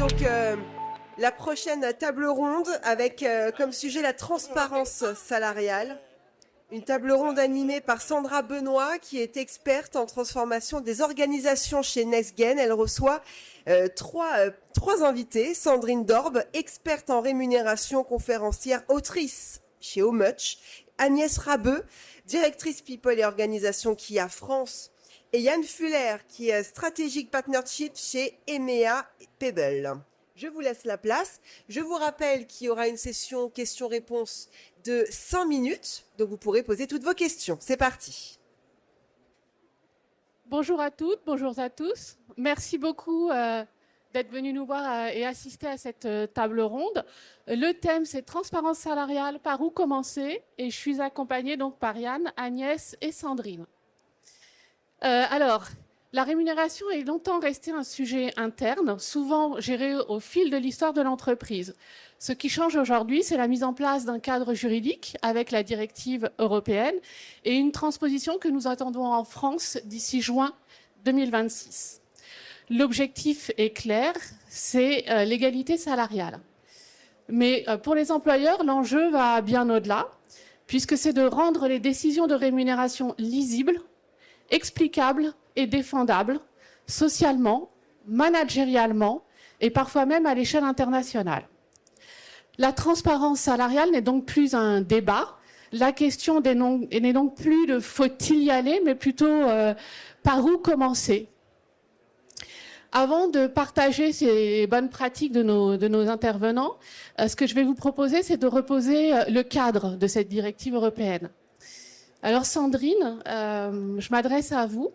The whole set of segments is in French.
donc la prochaine table ronde avec comme sujet la transparence salariale. Une table ronde animée par Sandra Benoît, qui est experte en transformation des organisations chez NextGen. Elle reçoit trois invités. Sandrine Dorbe, experte en rémunération, conférencière, autrice chez Much. Agnès Rabeux, directrice People et Organisation Kia France. Et Yann Fuller, qui est Strategic Partnership chez EMEA Pebble. Je vous laisse la place. Je vous rappelle qu'il y aura une session questions-réponses de 5 minutes. Donc vous pourrez poser toutes vos questions. C'est parti. Bonjour à toutes, bonjour à tous. Merci beaucoup d'être venus nous voir et assister à cette table ronde. Le thème, c'est transparence salariale, par où commencer? Et je suis accompagnée donc par Yann, Agnès et Sandrine. Alors, la rémunération est longtemps restée un sujet interne, souvent géré au fil de l'histoire de l'entreprise. Ce qui change aujourd'hui, c'est la mise en place d'un cadre juridique avec la directive européenne et une transposition que nous attendons en France d'ici juin 2026. L'objectif est clair, c'est l'égalité salariale. Mais pour les employeurs, l'enjeu va bien au-delà, puisque c'est de rendre les décisions de rémunération lisibles, explicables et défendables, socialement, managérialement et parfois même à l'échelle internationale. La transparence salariale n'est donc plus un débat. La question n'est donc plus de faut-il y aller, mais plutôt par où commencer. Avant de partager ces bonnes pratiques de nos intervenants, ce que je vais vous proposer, c'est de reposer le cadre de cette directive européenne. Alors Sandrine, je m'adresse à vous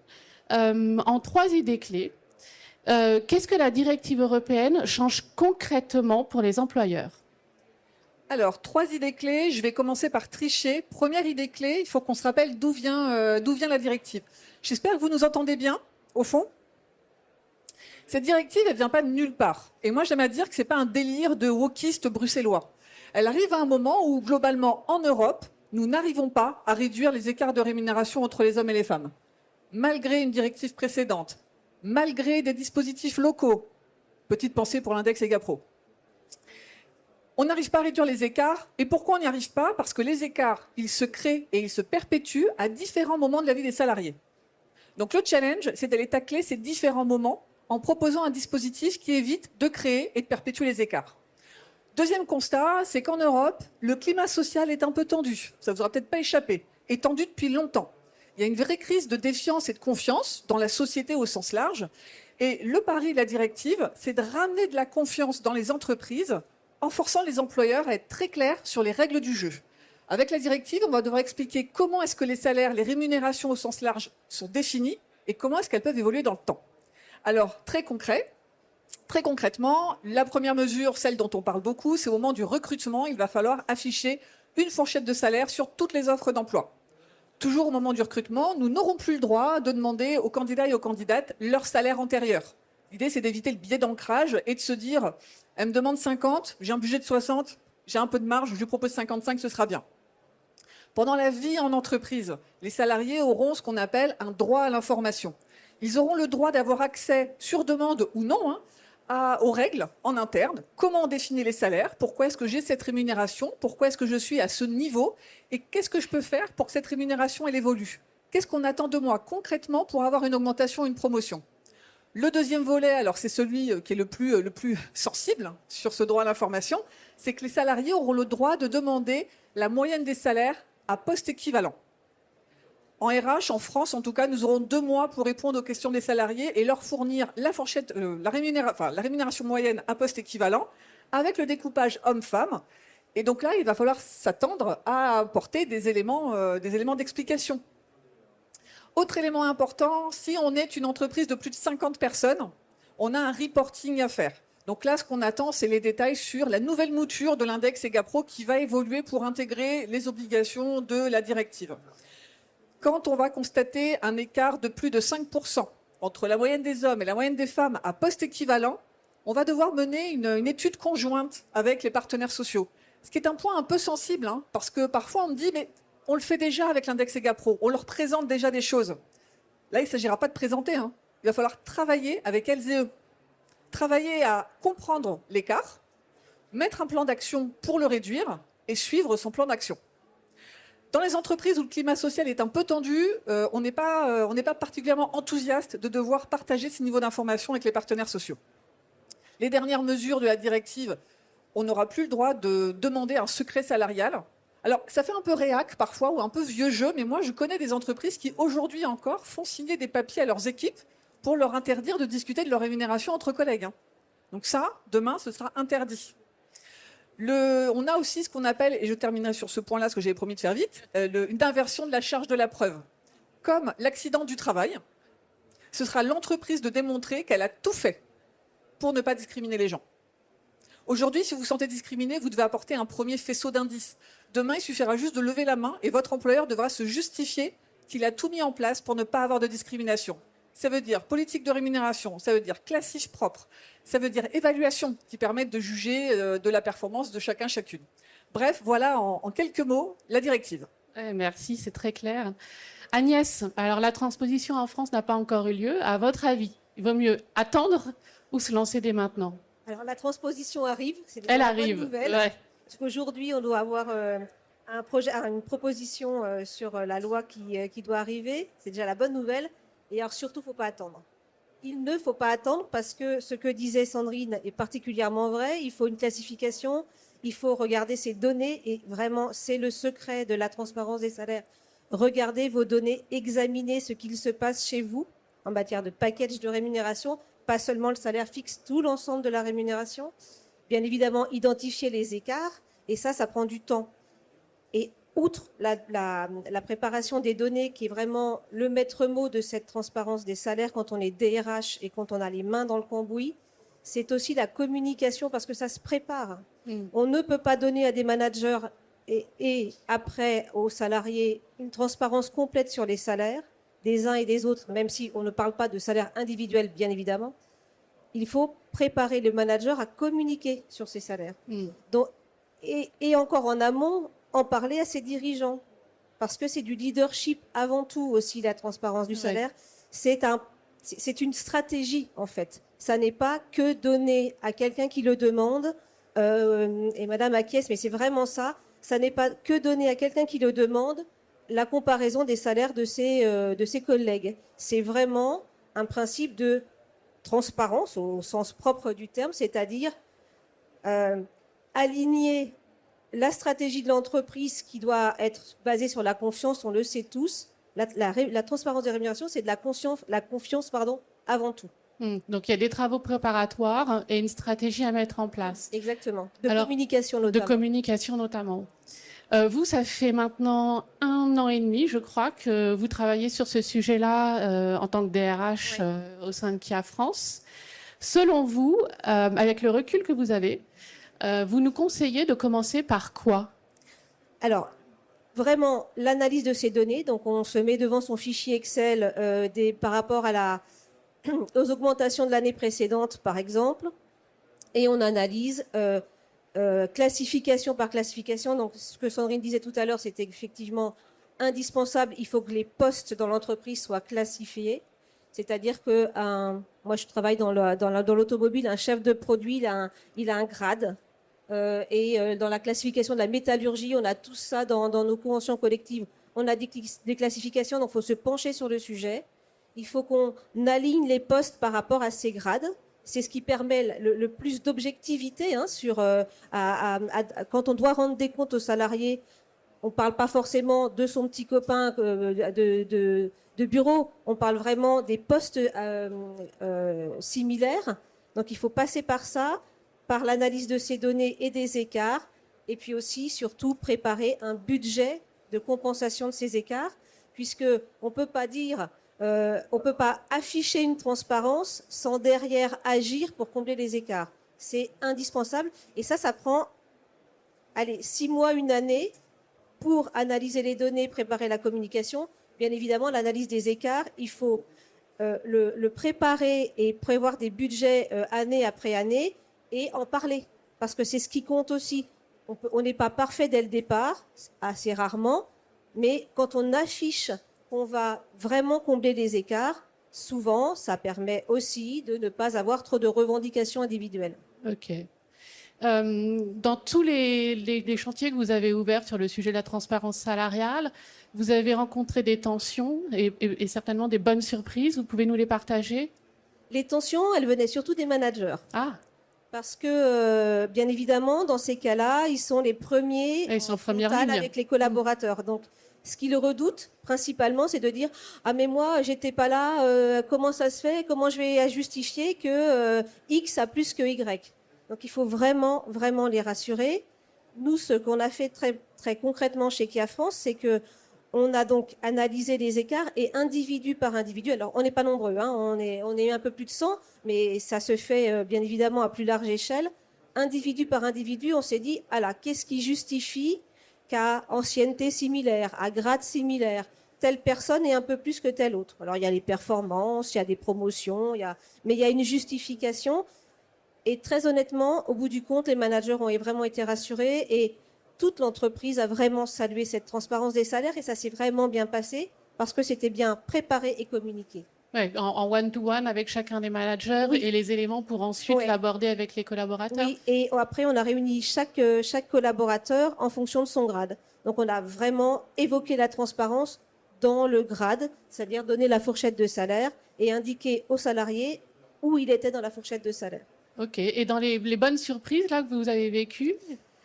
en 3 idées clés. Qu'est-ce que la directive européenne change concrètement pour les employeurs ? Alors, 3 idées clés. Je vais commencer par tricher. Première idée clé, il faut qu'on se rappelle d'où vient la directive. J'espère que vous nous entendez bien, au fond. Cette directive, elle ne vient pas de nulle part. Et moi, j'aime à dire que ce n'est pas un délire de wokistes bruxellois. Elle arrive à un moment où, globalement, en Europe, nous n'arrivons pas à réduire les écarts de rémunération entre les hommes et les femmes. Malgré une directive précédente, malgré des dispositifs locaux. Petite pensée pour l'index EGAPRO. On n'arrive pas à réduire les écarts. Et pourquoi on n'y arrive pas? Parce que les écarts, ils se créent et ils se perpétuent à différents moments de la vie des salariés. Donc le challenge, c'est d'aller tacler ces différents moments en proposant un dispositif qui évite de créer et de perpétuer les écarts. Deuxième constat, c'est qu'en Europe, le climat social est un peu tendu. Ça ne vous aura peut-être pas échappé. Et tendu depuis longtemps. Il y a une vraie crise de défiance et de confiance dans la société au sens large. Et le pari de la directive, c'est de ramener de la confiance dans les entreprises en forçant les employeurs à être très clairs sur les règles du jeu. Avec la directive, on va devoir expliquer comment est-ce que les salaires, les rémunérations au sens large sont définies et comment est-ce qu'elles peuvent évoluer dans le temps. Alors, très concrètement, la première mesure, celle dont on parle beaucoup, c'est au moment du recrutement, il va falloir afficher une fourchette de salaire sur toutes les offres d'emploi. Toujours au moment du recrutement, nous n'aurons plus le droit de demander aux candidats et aux candidates leur salaire antérieur. L'idée, c'est d'éviter le biais d'ancrage et de se dire « elle me demande 50, j'ai un budget de 60, j'ai un peu de marge, je lui propose 55, ce sera bien ». Pendant la vie en entreprise, les salariés auront ce qu'on appelle un droit à l'information. Ils auront le droit d'avoir accès, sur demande ou non, aux règles en interne. Comment on définit les salaires? Pourquoi est-ce que j'ai cette rémunération? Pourquoi est-ce que je suis à ce niveau? Et qu'est-ce que je peux faire pour que cette rémunération elle évolue? Qu'est-ce qu'on attend de moi concrètement pour avoir une augmentation, une promotion? Le deuxième volet, alors c'est celui qui est le plus sensible sur ce droit à l'information, c'est que les salariés auront le droit de demander la moyenne des salaires à poste équivalent. En RH, en France en tout cas, nous aurons 2 mois pour répondre aux questions des salariés et leur fournir la rémunération moyenne à poste équivalent avec le découpage homme-femme. Et donc là, il va falloir s'attendre à apporter des éléments d'explication. Autre élément important, si on est une entreprise de plus de 50 personnes, on a un reporting à faire. Donc là, ce qu'on attend, c'est les détails sur la nouvelle mouture de l'index EGAPRO qui va évoluer pour intégrer les obligations de la directive. Quand on va constater un écart de plus de 5% entre la moyenne des hommes et la moyenne des femmes à poste équivalent, on va devoir mener une étude conjointe avec les partenaires sociaux. Ce qui est un point un peu sensible, parce que parfois on me dit « mais on le fait déjà avec l'index EGAPRO, on leur présente déjà des choses ». Là, il ne s'agira pas de présenter, il va falloir travailler avec elles et eux. travailler à comprendre l'écart, mettre un plan d'action pour le réduire et suivre son plan d'action. Dans les entreprises où le climat social est un peu tendu, on n'est pas particulièrement enthousiaste de devoir partager ces niveaux d'information avec les partenaires sociaux. Les dernières mesures de la directive, on n'aura plus le droit de demander un secret salarial. Alors, ça fait un peu réac parfois ou un peu vieux jeu, mais moi, je connais des entreprises qui, aujourd'hui encore, font signer des papiers à leurs équipes pour leur interdire de discuter de leur rémunération entre collègues. Donc ça, demain, ce sera interdit. On a aussi ce qu'on appelle, et je terminerai sur ce point-là, ce que j'avais promis de faire vite, une inversion de la charge de la preuve. Comme l'accident du travail, ce sera l'entreprise de démontrer qu'elle a tout fait pour ne pas discriminer les gens. Aujourd'hui, si vous vous sentez discriminé, vous devez apporter un premier faisceau d'indices. Demain, il suffira juste de lever la main et votre employeur devra se justifier qu'il a tout mis en place pour ne pas avoir de discrimination. Ça veut dire politique de rémunération, ça veut dire classif propre, ça veut dire évaluation qui permettent de juger de la performance de chacun, chacune. Bref, voilà en quelques mots la directive. Merci, c'est très clair. Agnès, alors la transposition en France n'a pas encore eu lieu. À votre avis, il vaut mieux attendre ou se lancer dès maintenant? Alors la transposition arrive, c'est Elle déjà une arrive, bonne nouvelle. ouais. Parce qu'aujourd'hui, on doit avoir une proposition sur la loi qui doit arriver. C'est déjà la bonne nouvelle. Et alors surtout, il ne faut pas attendre. Il ne faut pas attendre parce que ce que disait Sandrine est particulièrement vrai. Il faut une classification, il faut regarder ces données et vraiment, c'est le secret de la transparence des salaires. Regardez vos données, examinez ce qu'il se passe chez vous en matière de package de rémunération, pas seulement le salaire fixe, tout l'ensemble de la rémunération. Bien évidemment, identifier les écarts et ça prend du temps. Et outre la préparation des données qui est vraiment le maître mot de cette transparence des salaires quand on est DRH et quand on a les mains dans le cambouis, c'est aussi la communication parce que ça se prépare. On ne peut pas donner à des managers et après aux salariés une transparence complète sur les salaires des uns et des autres, même si on ne parle pas de salaire individuel, bien évidemment. Il faut préparer le manager à communiquer sur ces salaires. Donc, et encore en amont, en parler à ses dirigeants. Parce que c'est du leadership avant tout aussi, la transparence du salaire. C'est une stratégie, en fait. Ça n'est pas que donner à quelqu'un qui le demande, et Madame acquiesce, mais c'est vraiment ça. Ça n'est pas que donner à quelqu'un qui le demande la comparaison des salaires de ses collègues. C'est vraiment un principe de transparence au sens propre du terme, c'est-à-dire aligner la stratégie de l'entreprise qui doit être basée sur la confiance, on le sait tous. La transparence des rémunérations, c'est de la confiance avant tout. Donc il y a des travaux préparatoires et une stratégie à mettre en place. Exactement. Communication notamment. De communication notamment. Vous, ça fait maintenant 1 an et demi, je crois, que vous travaillez sur ce sujet-là en tant que DRH au sein de Kia France. Selon vous, avec le recul que vous avez, vous nous conseillez de commencer par quoi? Alors, vraiment, l'analyse de ces données. Donc, on se met devant son fichier Excel par rapport aux augmentations de l'année précédente, par exemple, et on analyse classification par classification. Donc, ce que Sandrine disait tout à l'heure, c'était effectivement indispensable. Il faut que les postes dans l'entreprise soient classifiés. C'est-à-dire que moi, je travaille dans l'automobile, un chef de produit, il a un grade. Et dans la classification de la métallurgie, on a tout ça dans nos conventions collectives. On a des classifications, donc il faut se pencher sur le sujet. Il faut qu'on aligne les postes par rapport à ces grades. C'est ce qui permet le plus d'objectivité quand on doit rendre des comptes aux salariés. On ne parle pas forcément de son petit copain de bureau, on parle vraiment des postes similaires. Donc il faut passer par ça, par l'analyse de ces données et des écarts, et puis aussi, surtout, préparer un budget de compensation de ces écarts, puisqu'on ne peut pas dire, on peut pas afficher une transparence sans derrière agir pour combler les écarts. C'est indispensable, et ça prend 6 mois, 1 année, pour analyser les données, préparer la communication. Bien évidemment, l'analyse des écarts, il faut le préparer et prévoir des budgets année après année et en parler. Parce que c'est ce qui compte aussi. On n'est pas parfait dès le départ, assez rarement, mais quand on affiche qu'on va vraiment combler les écarts, souvent, ça permet aussi de ne pas avoir trop de revendications individuelles. Ok. Dans tous les chantiers que vous avez ouverts sur le sujet de la transparence salariale, vous avez rencontré des tensions et certainement des bonnes surprises. Vous pouvez nous les partager? Les tensions, elles venaient surtout des managers. Ah, Parce que, bien évidemment, dans ces cas-là, ils sont les premiers ils sont en en première frontal ligne. avec les collaborateurs. Donc, ce qu'ils redoutent principalement, c'est de dire « Ah, mais moi, j'étais pas là, comment ça se fait? Comment je vais justifier que X a plus que Y ?» Donc, il faut vraiment, vraiment les rassurer. Nous, ce qu'on a fait très, très concrètement chez Kia France, c'est que on a donc analysé les écarts et individu par individu. Alors, on n'est pas nombreux, hein, on est un peu plus de 100, mais ça se fait bien évidemment à plus large échelle. Individu par individu, on s'est dit, ah là, qu'est-ce qui justifie qu'à ancienneté similaire, à grade similaire, telle personne est un peu plus que telle autre? Alors, il y a les performances, il y a des promotions, mais il y a une justification. Et très honnêtement, au bout du compte, les managers ont vraiment été rassurés et toute l'entreprise a vraiment salué cette transparence des salaires et ça s'est vraiment bien passé parce que c'était bien préparé et communiqué. ouais, en one-to-one avec chacun des managers Oui. et les éléments pour ensuite Ouais. l'aborder avec les collaborateurs. Oui, et après, on a réuni chaque collaborateur en fonction de son grade. Donc, on a vraiment évoqué la transparence dans le grade, c'est-à-dire donner la fourchette de salaire et indiquer aux salariés où il était dans la fourchette de salaire. Ok. Et dans les bonnes surprises là que vous avez vécues?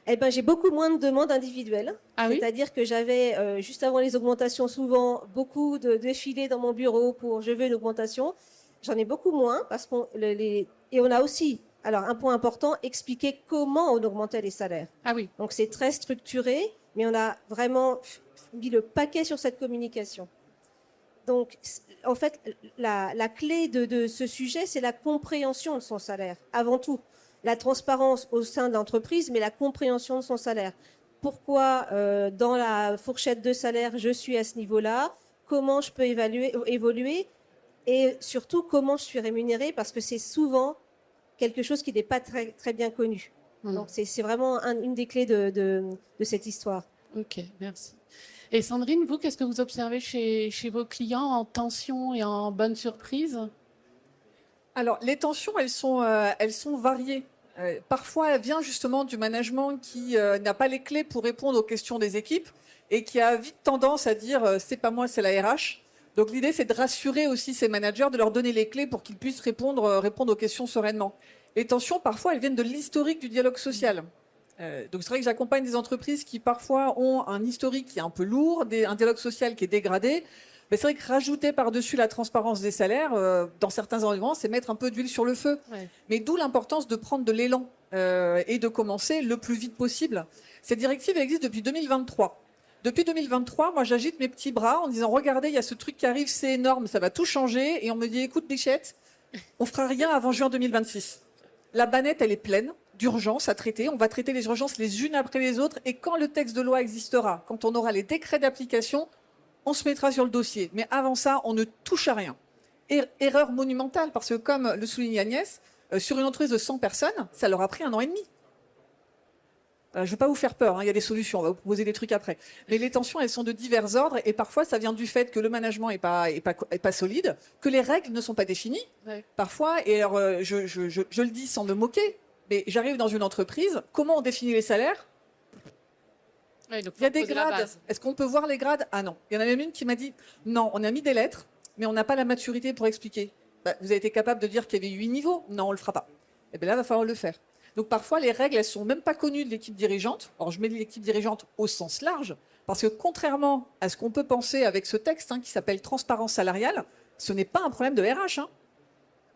Eh ben, j'ai beaucoup moins de demandes individuelles. Ah oui? C'est-à-dire que j'avais, juste avant les augmentations, souvent beaucoup de défilés dans mon bureau pour je veux une augmentation. J'en ai beaucoup moins parce et on a aussi, alors un point important, expliqué comment on augmentait les salaires. Ah oui. Donc c'est très structuré, mais on a vraiment mis le paquet sur cette communication. Donc en fait, la clé de ce sujet, c'est la compréhension de son salaire, avant tout. La transparence au sein de l'entreprise, mais la compréhension de son salaire. Pourquoi dans la fourchette de salaire, je suis à ce niveau-là? Comment je peux évoluer? Et surtout, comment je suis rémunérée? Parce que c'est souvent quelque chose qui n'est pas très, très bien connu. Donc, c'est vraiment une des clés de cette histoire. Ok, merci. Et Sandrine, vous, qu'est-ce que vous observez chez vos clients en tension et en bonne surprise? Alors, les tensions, elles sont variées. Parfois, elle vient justement du management qui n'a pas les clés pour répondre aux questions des équipes et qui a vite tendance à dire c'est pas moi, c'est la RH. Donc, l'idée, c'est de rassurer aussi ces managers, de leur donner les clés pour qu'ils puissent répondre aux questions sereinement. Les tensions, parfois, elles viennent de l'historique du dialogue social. Donc, c'est vrai que j'accompagne des entreprises qui, parfois, ont un historique qui est un peu lourd, un dialogue social qui est dégradé. Mais c'est vrai que rajouter par-dessus la transparence des salaires, dans certains environnements, c'est mettre un peu d'huile sur le feu. Ouais. Mais d'où l'importance de prendre de l'élan et de commencer le plus vite possible. Cette directive existe depuis 2023. Depuis 2023, moi, j'agite mes petits bras en disant, regardez, il y a ce truc qui arrive, c'est énorme, ça va tout changer. Et on me dit, écoute, Bichette, on fera rien avant juin 2026. La bannette, elle est pleine d'urgences à traiter. On va traiter les urgences les unes après les autres. Et quand le texte de loi existera, quand on aura les décrets d'application, on se mettra sur le dossier. Mais avant ça, on ne touche à rien. Erreur monumentale, parce que comme le souligne Agnès, sur une entreprise de 100 personnes, ça leur a pris 1 an et demi. Je ne vais pas vous faire peur, hein, il y a des solutions, on va vous proposer des trucs après. Mais les tensions, elles sont de divers ordres, et parfois, ça vient du fait que le management n'est pas solide, que les règles ne sont pas définies. Ouais. Parfois, et alors, je le dis sans me moquer, mais j'arrive dans une entreprise, comment on définit les salaires? Ouais, donc Il y a faut des poser la grades. base. Est-ce qu'on peut voir les grades? Ah non. Il y en a même une qui m'a dit, non, on a mis des lettres, mais on n'a pas la maturité pour expliquer. Bah, vous avez été capable de dire qu'il y avait 8 niveaux? Non, on ne le fera pas. Et bien là, il va falloir le faire. Donc parfois, les règles, elles ne sont même pas connues de l'équipe dirigeante. Alors je mets l'équipe dirigeante au sens large, parce que contrairement à ce qu'on peut penser avec ce texte qui s'appelle transparence salariale, ce n'est pas un problème de RH.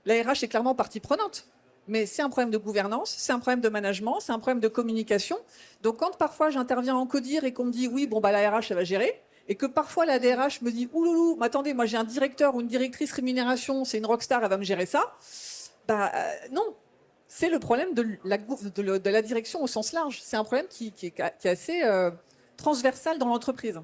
La RH est clairement partie prenante. Mais c'est un problème de gouvernance, c'est un problème de management, c'est un problème de communication. Donc quand parfois j'interviens en codir et qu'on me dit oui, bon bah la RH elle va gérer, et que parfois la DRH me dit ouloulou, mais attendez, moi j'ai un directeur ou une directrice rémunération, c'est une rockstar, elle va me gérer ça. Bah non, c'est le problème de la direction au sens large. C'est un problème qui est assez transversal dans l'entreprise.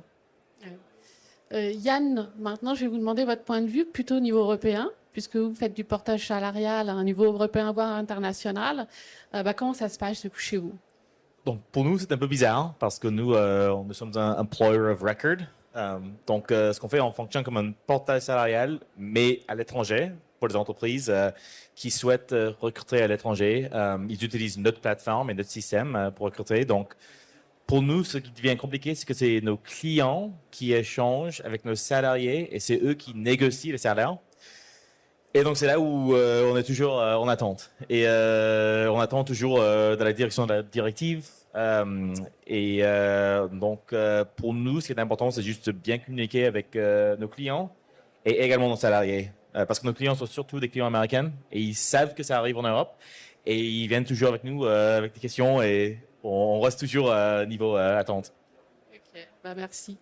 Yann, maintenant je vais vous demander votre point de vue plutôt au niveau européen, puisque vous faites du portage salarial à un niveau européen, voire international. Comment ça se passe chez vous? Donc, pour nous, c'est un peu bizarre parce que nous sommes un employer of record. Ce qu'on fait, on fonctionne comme un portail salarial, mais à l'étranger, pour les entreprises qui souhaitent recruter à l'étranger. Ils utilisent notre plateforme et notre système pour recruter. Donc, pour nous, ce qui devient compliqué, c'est que c'est nos clients qui échangent avec nos salariés et c'est eux qui négocient les salaires. Et donc, c'est là où on est toujours en attente. Et on attend toujours de la direction de la directive. Pour nous, ce qui est important, c'est juste de bien communiquer avec nos clients et également nos salariés. Parce que nos clients sont surtout des clients américains et ils savent que ça arrive en Europe. Et ils viennent toujours avec nous avec des questions et on reste toujours niveau attente. Ok, merci.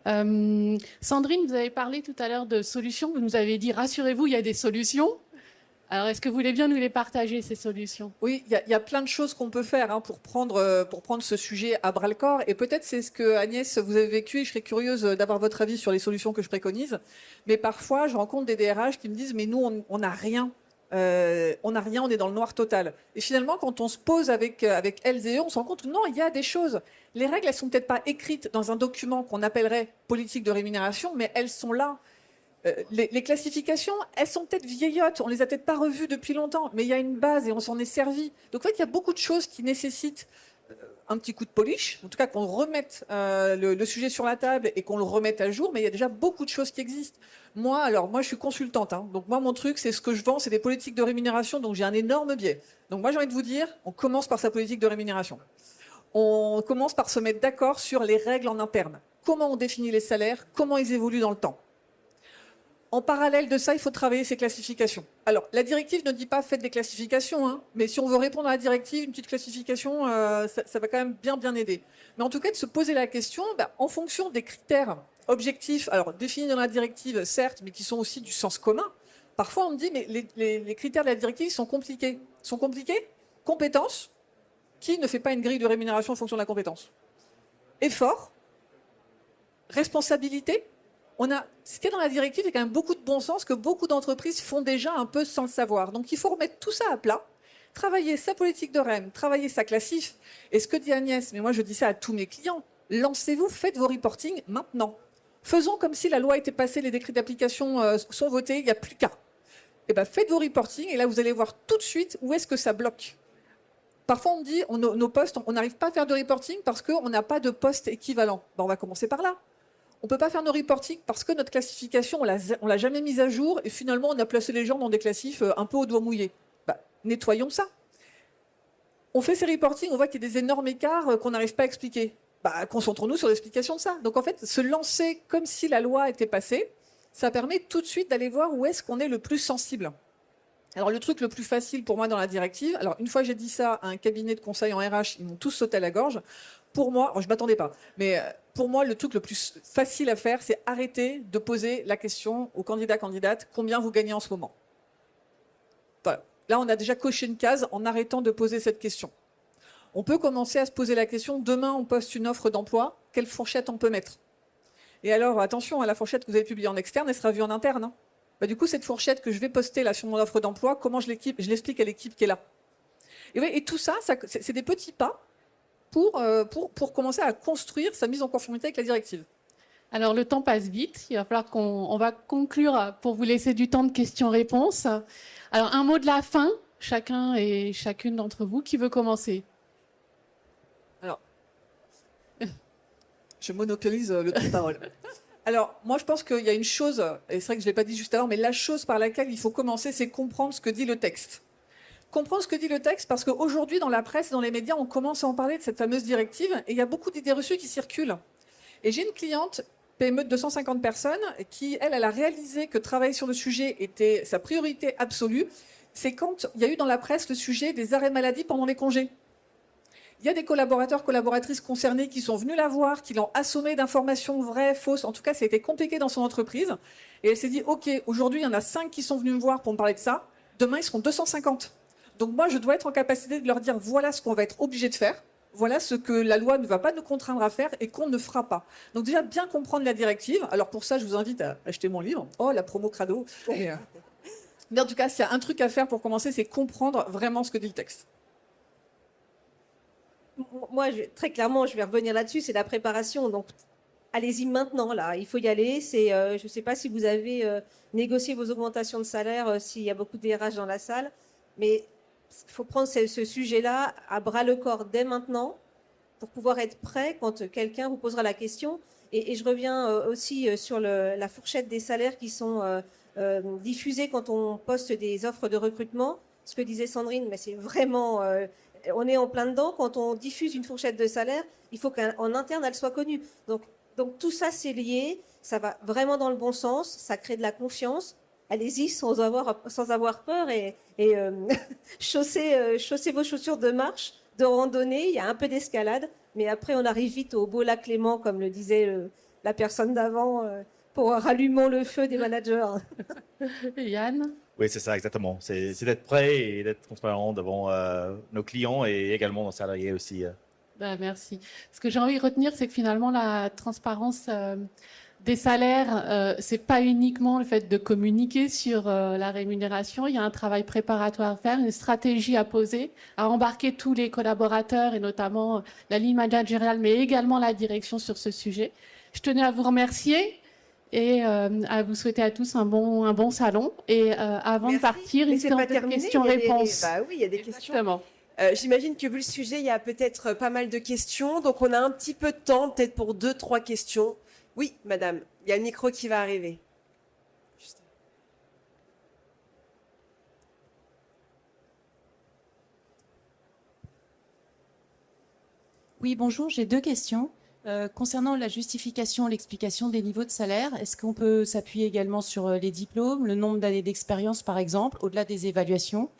Sandrine, vous avez parlé tout à l'heure de solutions. Vous nous avez dit, rassurez-vous, il y a des solutions. Alors, est-ce que vous voulez bien nous les partager, ces solutions? Oui, il y a plein de choses qu'on peut faire pour prendre ce sujet à bras-le-corps. Et peut-être c'est ce que Agnès, vous avez vécu, et je serais curieuse d'avoir votre avis sur les solutions que je préconise. Mais parfois, je rencontre des DRH qui me disent, mais nous, on n'a rien. On est dans le noir total. Et finalement, quand on se pose avec elles et eux, on se rend compte que non, il y a des choses. Les règles, elles sont peut-être pas écrites dans un document qu'on appellerait politique de rémunération, mais elles sont là. Les classifications, elles sont peut-être vieillottes, on les a peut-être pas revues depuis longtemps, mais il y a une base et on s'en est servi. Donc en fait, il y a beaucoup de choses qui nécessitent un petit coup de polish, en tout cas qu'on remette le sujet sur la table et qu'on le remette à jour, mais il y a déjà beaucoup de choses qui existent. Moi, je suis consultante, donc moi, mon truc, c'est ce que je vends, c'est des politiques de rémunération, donc j'ai un énorme biais. Donc moi, j'ai envie de vous dire, on commence par sa politique de rémunération. On commence par se mettre d'accord sur les règles en interne. Comment on définit les salaires, comment ils évoluent dans le temps. En parallèle de ça, il faut travailler ces classifications. Alors, la directive ne dit pas faites des classifications, mais si on veut répondre à la directive, une petite classification, ça va quand même bien aider. Mais en tout cas, de se poser la question, en fonction des critères objectifs, alors définis dans la directive, certes, mais qui sont aussi du sens commun. Parfois, on me dit, mais les critères de la directive sont compliqués. Sont compliqués? Compétence. Qui ne fait pas une grille de rémunération en fonction de la compétence? Effort. Responsabilité. Ce qu'il y a dans la directive, il y a quand même beaucoup de bon sens que beaucoup d'entreprises font déjà un peu sans le savoir. Donc il faut remettre tout ça à plat, travailler sa politique de REM, travailler sa classif. Et ce que dit Agnès, mais moi je dis ça à tous mes clients, lancez-vous, faites vos reportings maintenant. Faisons comme si la loi était passée, les décrets d'application sont votés, il n'y a plus qu'à. Et faites vos reportings et là vous allez voir tout de suite où est-ce que ça bloque. Parfois on me dit, nos postes, on n'arrive pas à faire de reporting parce qu'on n'a pas de poste équivalent. On va commencer par là. On ne peut pas faire nos reporting parce que notre classification, on l'a jamais mise à jour et finalement, on a placé les gens dans des classifs un peu au doigt mouillé. Nettoyons ça. On fait ces reportings, on voit qu'il y a des énormes écarts qu'on n'arrive pas à expliquer. Concentrons-nous sur l'explication de ça. Donc en fait, se lancer comme si la loi était passée, ça permet tout de suite d'aller voir où est-ce qu'on est le plus sensible. Alors le truc le plus facile pour moi dans la directive, alors une fois j'ai dit ça à un cabinet de conseil en RH, ils m'ont tous sauté à la gorge. Pour moi, je ne m'attendais pas, mais pour moi, le truc le plus facile à faire, c'est arrêter de poser la question aux candidats-candidates, combien vous gagnez en ce moment? Voilà. Là, on a déjà coché une case en arrêtant de poser cette question. On peut commencer à se poser la question, demain, on poste une offre d'emploi, quelle fourchette on peut mettre? Et alors, attention, à la fourchette que vous avez publiée en externe, elle sera vue en interne. Du coup, cette fourchette que je vais poster là sur mon offre d'emploi, comment je l'explique à l'équipe qui est là? Et tout ça, c'est des petits pas pour commencer à construire sa mise en conformité avec la directive. Alors, le temps passe vite. Il va falloir qu'on va conclure pour vous laisser du temps de questions-réponses. Alors, un mot de la fin, chacun et chacune d'entre vous. Qui veut commencer? Alors, je monopolise le temps de parole. Alors, moi, je pense qu'il y a une chose, et c'est vrai que je ne l'ai pas dit juste avant, mais la chose par laquelle il faut commencer, c'est comprendre ce que dit le texte. Comprendre ce que dit le texte, parce qu'aujourd'hui, dans la presse et dans les médias, on commence à en parler de cette fameuse directive, et il y a beaucoup d'idées reçues qui circulent. Et j'ai une cliente, PME de 250 personnes, qui, elle a réalisé que travailler sur le sujet était sa priorité absolue. C'est quand il y a eu dans la presse le sujet des arrêts maladie pendant les congés. Il y a des collaborateurs, collaboratrices concernés qui sont venus la voir, qui l'ont assommée d'informations vraies, fausses. En tout cas, ça a été compliqué dans son entreprise. Et elle s'est dit, OK, aujourd'hui, il y en a 5 qui sont venus me voir pour me parler de ça. Demain, ils seront 250. Donc moi, je dois être en capacité de leur dire, voilà ce qu'on va être obligé de faire. Voilà ce que la loi ne va pas nous contraindre à faire et qu'on ne fera pas. Donc déjà, bien comprendre la directive. Alors pour ça, je vous invite à acheter mon livre. Oh, la promo crado. Mais en tout cas, s'il y a un truc à faire pour commencer, c'est comprendre vraiment ce que dit le texte. Moi, très clairement, je vais revenir là-dessus, c'est la préparation. Donc, allez-y maintenant, là. Il faut y aller. Je ne sais pas si vous avez négocié vos augmentations de salaire, s'il y a beaucoup de DRH dans la salle, mais il faut prendre ce sujet-là à bras le corps dès maintenant pour pouvoir être prêt quand quelqu'un vous posera la question. Et je reviens aussi sur la fourchette des salaires qui sont diffusés quand on poste des offres de recrutement. Ce que disait Sandrine, mais c'est vraiment... on est en plein dedans. Quand on diffuse une fourchette de salaire, il faut qu'en interne, elle soit connue. Donc tout ça, c'est lié. Ça va vraiment dans le bon sens. Ça crée de la confiance. Allez-y sans avoir peur et chaussez vos chaussures de marche, de randonnée. Il y a un peu d'escalade. Mais après, on arrive vite au beau lac Léman, comme le disait la personne d'avant, pour rallumons le feu des managers. Yann? Oui, c'est ça, exactement. C'est d'être prêt et d'être transparent devant nos clients et également nos salariés aussi. Ben, merci. Ce que j'ai envie de retenir, c'est que finalement, la transparence des salaires, c'est pas uniquement le fait de communiquer sur la rémunération. Il y a un travail préparatoire à faire, une stratégie à poser, à embarquer tous les collaborateurs et notamment la ligne managériale, mais également la direction sur ce sujet. Je tenais à vous remercier et à vous souhaiter à tous un bon salon. Et avant Merci. de partir, Mais une c'est séance pas de terminé, questions-réponses. Bah oui, il y a des questions. Exactement. J'imagine que vu le sujet, il y a peut-être pas mal de questions. Donc, on a un petit peu de temps, peut-être pour 2-3 questions. Oui, madame, il y a le micro qui va arriver. Juste. Oui, bonjour, j'ai 2 questions. Concernant la justification, l'explication des niveaux de salaire, est-ce qu'on peut s'appuyer également sur les diplômes, le nombre d'années d'expérience par exemple, au-delà des évaluations?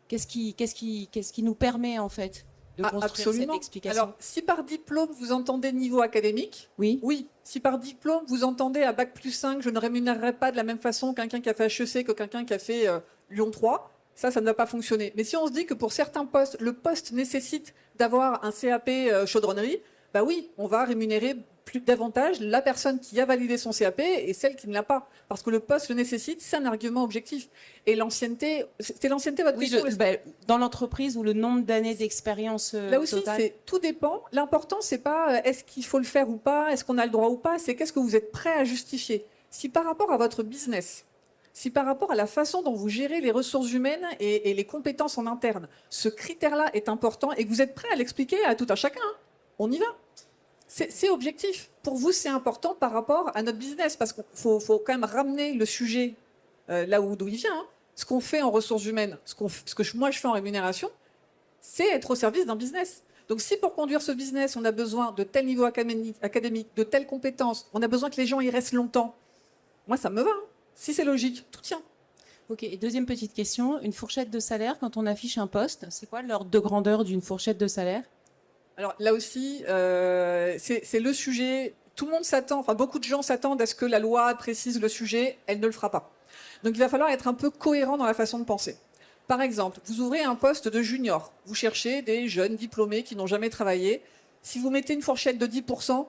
Qu'est-ce qui nous permet en fait de construire Absolument. cette explication? Alors, si par diplôme vous entendez niveau académique, Oui. oui. Si par diplôme vous entendez à bac+5, je ne rémunérerai pas de la même façon quelqu'un qui a fait HEC que quelqu'un qui a fait Lyon 3, ça ne va pas fonctionner. Mais si on se dit que pour certains postes, le poste nécessite d'avoir un CAP chaudronnerie, bah oui, on va rémunérer davantage la personne qui a validé son CAP et celle qui ne l'a pas. Parce que le poste le nécessite, c'est un argument objectif. Et l'ancienneté, c'était l'ancienneté votre Oui, question. dans l'entreprise ou le nombre d'années d'expérience Là aussi, totale. tout dépend. L'important, c'est pas est-ce qu'il faut le faire ou pas, est-ce qu'on a le droit ou pas, c'est qu'est-ce que vous êtes prêt à justifier. Si par rapport à votre business, si par rapport à la façon dont vous gérez les ressources humaines et les compétences en interne, ce critère-là est important et que vous êtes prêt à l'expliquer à tout un chacun, on y va. C'est objectif. Pour vous, c'est important par rapport à notre business parce qu'il faut quand même ramener le sujet là d'où il vient. Ce qu'on fait en ressources humaines, moi je fais en rémunération, c'est être au service d'un business. Donc si pour conduire ce business, on a besoin de tel niveau académique, de telles compétences, on a besoin que les gens y restent longtemps, moi ça me va. Si c'est logique, tout tient. Ok, et deuxième petite question, une fourchette de salaire, quand on affiche un poste, c'est quoi l'ordre de grandeur d'une fourchette de salaire? Alors là aussi, c'est le sujet. Tout le monde s'attend, enfin beaucoup de gens s'attendent à ce que la loi précise le sujet. Elle ne le fera pas. Donc il va falloir être un peu cohérent dans la façon de penser. Par exemple, vous ouvrez un poste de junior. Vous cherchez des jeunes diplômés qui n'ont jamais travaillé. Si vous mettez une fourchette de 10%,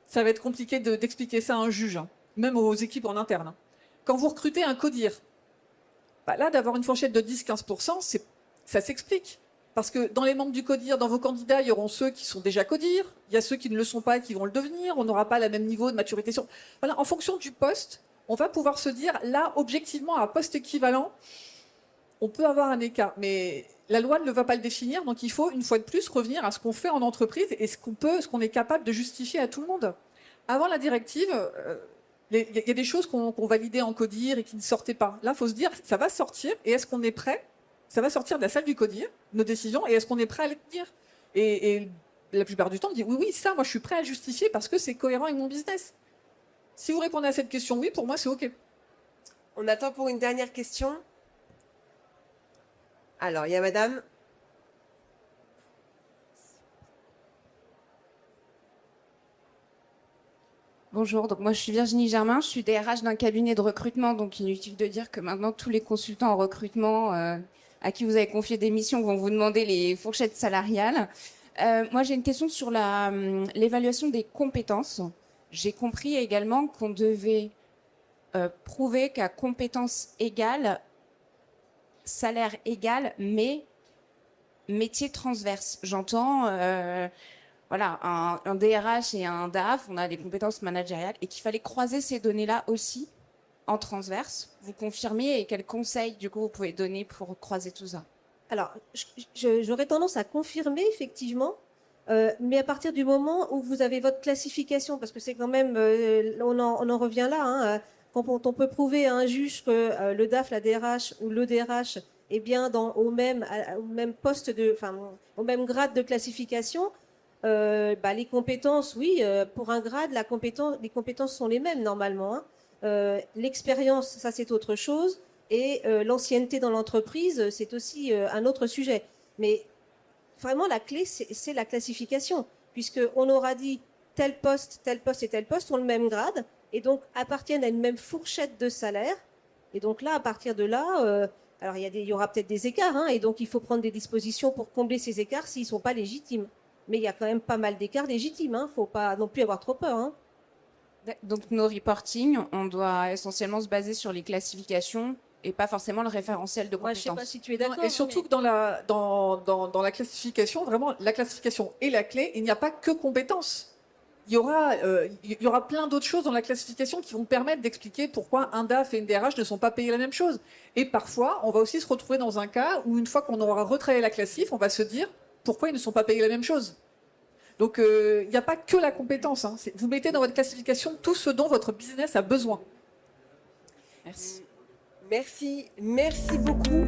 ça va être compliqué d'expliquer ça à un juge, hein, même aux équipes en interne. Quand vous recrutez un codir, bah là, d'avoir une fourchette de 10-15%, ça s'explique. Parce que dans les membres du CODIR, dans vos candidats, il y auront ceux qui sont déjà CODIR, il y a ceux qui ne le sont pas et qui vont le devenir, on n'aura pas le même niveau de maturité. Voilà, en fonction du poste, on va pouvoir se dire, là, objectivement, à poste équivalent, on peut avoir un écart. Mais la loi ne va pas le définir, donc il faut, une fois de plus, revenir à ce qu'on fait en entreprise et ce qu'on est capable de justifier à tout le monde. Avant la directive, il y a des choses qu'on validait en CODIR et qui ne sortaient pas. Là, il faut se dire, ça va sortir, et est-ce qu'on est prêt? Ça va sortir de la salle du CODIR, nos décisions, et est-ce qu'on est prêt à les dire? Et la plupart du temps, on dit oui, ça, moi, je suis prêt à le justifier parce que c'est cohérent avec mon business. Si vous répondez à cette question, oui, pour moi, c'est OK. On attend pour une dernière question. Alors, il y a madame. Bonjour, donc moi je suis Virginie Germain, je suis DRH d'un cabinet de recrutement, donc inutile de dire que maintenant tous les consultants en recrutement à qui vous avez confié des missions vont vous demander les fourchettes salariales. Moi j'ai une question sur l'évaluation des compétences. J'ai compris également qu'on devait prouver qu'à compétences égales, salaire égal, mais métier transverse. J'entends voilà, un DRH et un DAF, on a des compétences managériales, et qu'il fallait croiser ces données-là aussi en transverse. Vous confirmez, et quels conseils, du coup, vous pouvez donner pour croiser tout ça? Alors, j'aurais tendance à confirmer, effectivement, mais à partir du moment où vous avez votre classification, parce que c'est quand même, on en revient là, hein, quand on peut prouver à un juge que le DAF, la DRH ou le DRH est bien au même poste au même grade de classification, les compétences, oui, pour un grade, les compétences sont les mêmes normalement, hein. L'expérience, ça c'est autre chose. Et l'ancienneté dans l'entreprise, c'est aussi un autre sujet. Mais vraiment, la clé, c'est la classification, puisqu'on aura dit tel poste et tel poste ont le même grade, et donc appartiennent à une même fourchette de salaire. Et donc là, à partir de là, alors il y aura peut-être des écarts, hein, et donc il faut prendre des dispositions pour combler ces écarts s'ils ne sont pas légitimes. Mais il y a quand même pas mal d'écarts légitimes, il ne faut pas non plus avoir trop peur, hein. Donc, nos reporting, on doit essentiellement se baser sur les classifications et pas forcément le référentiel de Moi, je compétences. ne sais pas si tu es d'accord. Et surtout que dans la classification, vraiment, la classification est la clé. Il n'y a pas que compétences. Il y aura plein d'autres choses dans la classification qui vont permettre d'expliquer pourquoi un DAF et une DRH ne sont pas payés la même chose. Et parfois, on va aussi se retrouver dans un cas où, une fois qu'on aura retravaillé la classif, on va se dire pourquoi ils ne sont pas payés la même chose. Donc, il n'y a pas que la compétence, hein. Vous mettez dans votre classification tout ce dont votre business a besoin. Merci. Merci beaucoup.